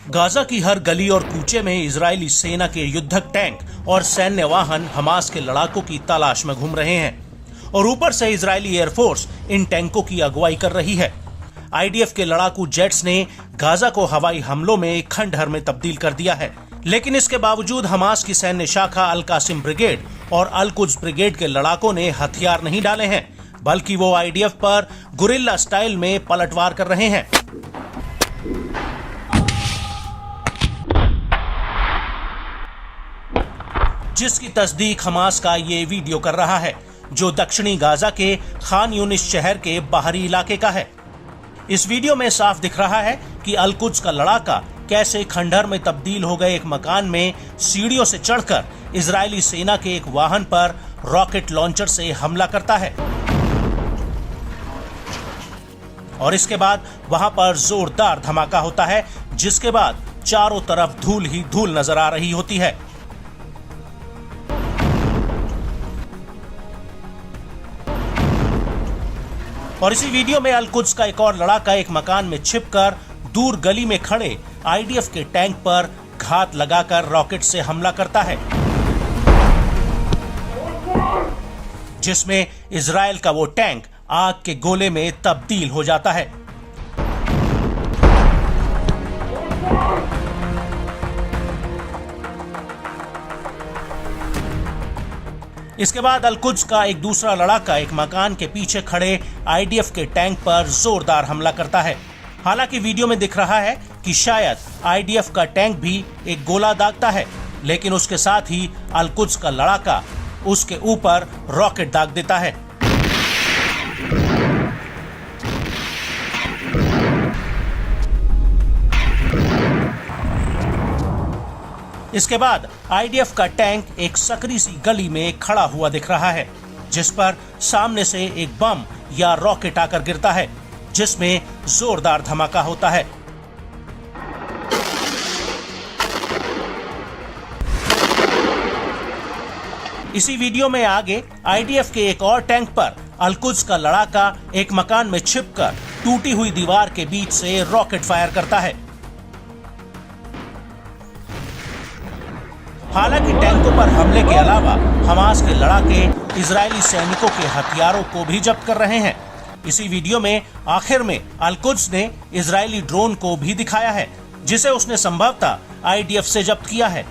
Gaza की हर गली और कूचे में इजरायली सेना के युद्धक टैंक और सैन्य वाहन हमास के लड़ाकों की तलाश में घूम रहे हैं और ऊपर से इजरायली एयरफोर्स इन टैंकों की अगुवाई कर रही है। आईडीएफ के लड़ाकू जेट्स ने गाजा को हवाई हमलों में खंडहर में तब्दील कर दिया है, लेकिन इसके बावजूद हमास की सैन्य शाखा अल कासिम ब्रिगेड और अल कुद्स ब्रिगेड के लड़ाकों ने हथियार नहीं डाले हैं, बल्कि वो आईडीएफ पर गुरिल्ला स्टाइल में पलटवार कर रहे हैं। जिसकी तस्दीक हमास का ये वीडियो कर रहा है, जो दक्षिणी गाजा के खान यूनिस शहर के बाहरी इलाके का है। इस वीडियो में साफ दिख रहा है कि अल कुद्स का लड़ाका कैसे खंडहर में तब्दील हो गए एक मकान में सीढ़ियों से चढ़कर इजरायली सेना के एक वाहन पर रॉकेट लॉन्चर से हमला करता है और इसके बाद वहां पर जोरदार धमाका होता है, जिसके बाद चारों तरफ धूल ही धूल नजर आ रही होती है। और इसी वीडियो में अल कुद्स का एक और लड़ाका एक मकान में छिपकर दूर गली में खड़े आईडीएफ के टैंक पर घात लगाकर रॉकेट से हमला करता है, जिसमें इजराइल का वो टैंक आग के गोले में तब्दील हो जाता है। इसके बाद अल कुद्स का एक दूसरा लड़ाका एक मकान के पीछे खड़े आईडीएफ के टैंक पर जोरदार हमला करता है। हालांकि वीडियो में दिख रहा है कि शायद आईडीएफ का टैंक भी एक गोला दागता है, लेकिन उसके साथ ही अल कुद्स का लड़ाका उसके ऊपर रॉकेट दाग देता है। इसके बाद आईडीएफ का टैंक एक सकरी सी गली में खड़ा हुआ दिख रहा है, जिस पर सामने से एक बम या रॉकेट आकर गिरता है, जिसमें जोरदार धमाका होता है। इसी वीडियो में आगे आईडीएफ के एक और टैंक पर अल कुद्स का लड़ाका एक मकान में छिपकर टूटी हुई दीवार के बीच से रॉकेट फायर करता है। हालांकि टैंकों पर हमले के अलावा हमास के लड़ाके इजरायली सैनिकों के हथियारों को भी जब्त कर रहे हैं। इसी वीडियो में आखिर में अल कुद्स ने इजरायली ड्रोन को भी दिखाया है, जिसे उसने संभवतः आईडीएफ से जब्त किया है।